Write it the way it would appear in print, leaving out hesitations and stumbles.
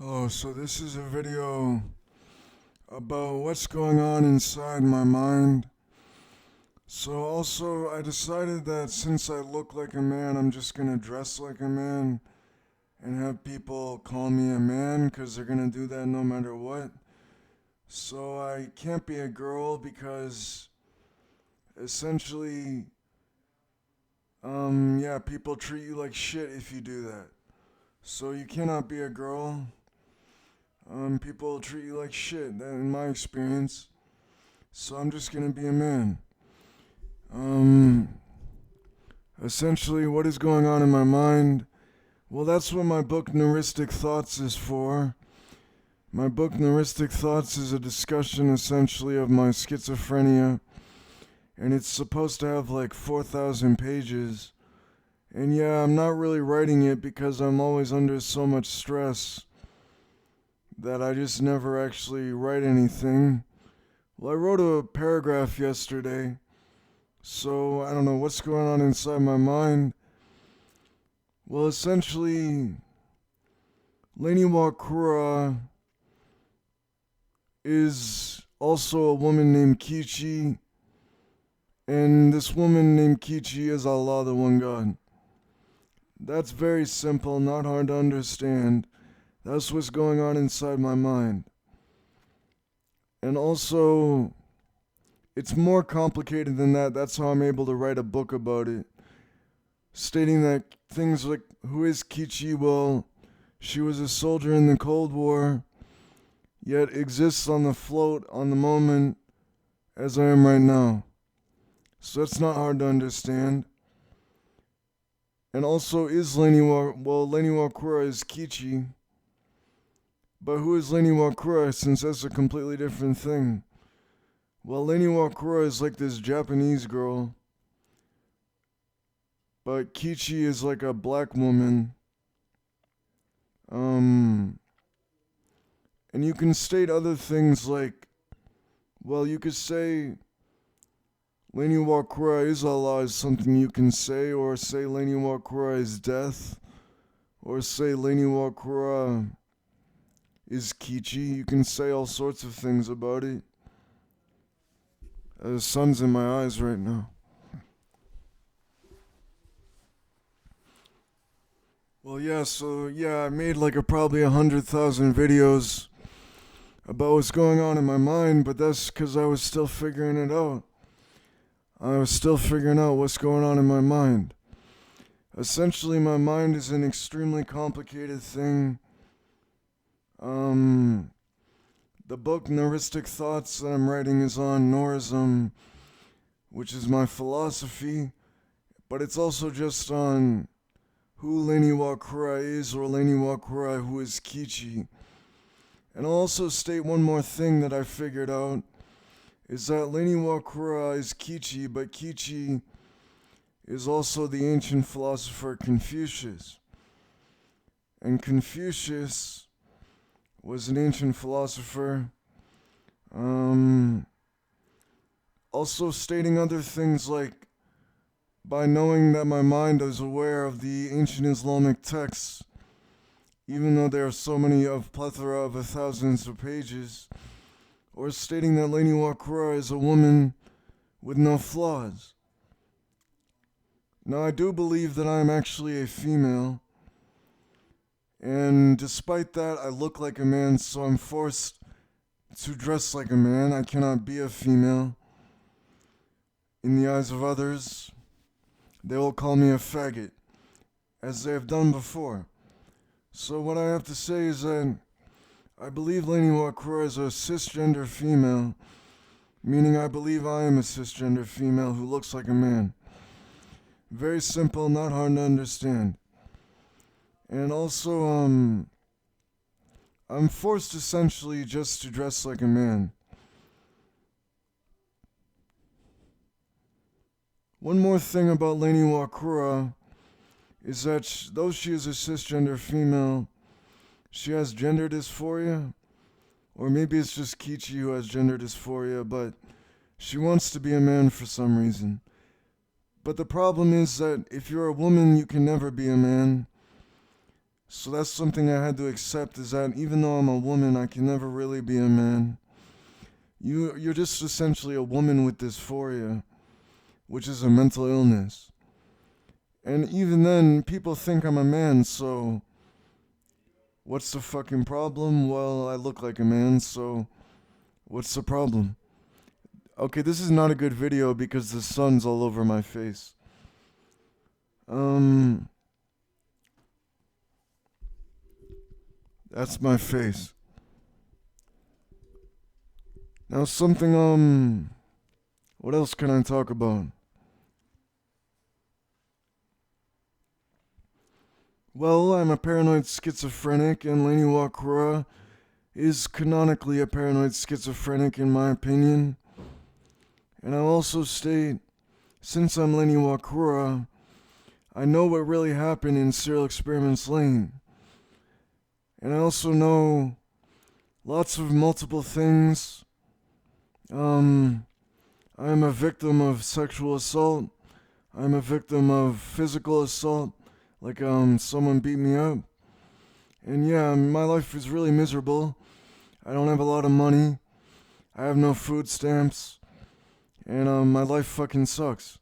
Oh, so this is a video about what's going on inside my mind. So also, I decided that since I look like a man, I'm just gonna dress like a man and have people call me a man because they're gonna do that no matter what. So I can't be a girl because essentially, yeah, people treat you like shit if you do that. So you cannot be a girl. People treat you like shit, that in my experience. So I'm just gonna be a man. Um, Essentially, what is going on in my mind? Well, that's what my book Neuristic Thoughts is for. My book Neuristic Thoughts is a discussion essentially of my schizophrenia, and it's supposed to have like 4,000 pages. And yeah, I'm not really writing it because I'm always under so much stress that I just never actually write anything. Well, I wrote a paragraph yesterday, so I don't know what's going on inside my mind. Well, essentially, Lain Iwakura is also a woman named Kichi, and this woman named Kichi is Allah, the One God. That's very simple, not hard to understand. That's what's going on inside my mind. And also, it's more complicated than that. That's how I'm able to write a book about it, stating that things like who is Kichi? Well, she was a soldier in the Cold War, yet exists on the float on the moment as I am right now. So that's not hard to understand. And also, is Lain Iwakura is Kichi, but who is Lain Iwakura since that's a completely different thing? Well, Lain Iwakura is like this Japanese girl, but Kichi is like a black woman. Um, and you can state other things like, well, you could say Lain Iwakura is Allah is something you can say, or say Lain Iwakura is death, or say Lain Iwakura is Kichi. You can say all sorts of things about it. The sun's in my eyes right now. Well, yeah, so yeah, I made like probably 100,000 videos about what's going on in my mind, but that's because I was still figuring it out. I was still figuring out what's going on in my mind. Essentially, my mind is an extremely complicated thing. Um, the book Neuristic Thoughts that I'm writing is on Norism, which is my philosophy, but it's also just on who Lain Iwakura is or Lain Iwakura who is Kichi. And I'll also state one more thing that I figured out is that Lain Iwakura is Kichi, but Kichi is also the ancient philosopher Confucius. And Confucius was an ancient philosopher. Also stating other things like by knowing that my mind is aware of the ancient Islamic texts, even though there are so many of plethora of thousands of pages, or stating that Lain Iwakura is a woman with no flaws. Now, I do believe that I am actually a female, and despite that, I look like a man, so I'm forced to dress like a man. I cannot be a female. In the eyes of others, they will call me a faggot, as they have done before. So what I have to say is that I believe Lain Iwakura is a cisgender female, meaning I believe I am a cisgender female who looks like a man. Very simple, not hard to understand. And also, I'm forced essentially just to dress like a man. One more thing about Lain Iwakura is that though she is a cisgender female, she has gender dysphoria, or maybe it's just Kichi who has gender dysphoria, but she wants to be a man for some reason. But the problem is that if you're a woman, you can never be a man. So that's something I had to accept, is that even though I'm a woman, I can never really be a man. You're just essentially a woman with dysphoria, which is a mental illness. And even then, people think I'm a man, so what's the fucking problem? Well, I look like a man, so what's the problem? Okay, this is not a good video because the sun's all over my face. That's my face. Now what else can I talk about? Well, I'm a paranoid schizophrenic, and Lain Iwakura is canonically a paranoid schizophrenic in my opinion. And I'll also state, since I'm Lain Iwakura, I know what really happened in Serial Experiments Lain. And I also know lots of multiple things. I'm a victim of sexual assault. I'm a victim of physical assault, like someone beat me up. And yeah, my life is really miserable. I don't have a lot of money. I have no food stamps. And my life fucking sucks.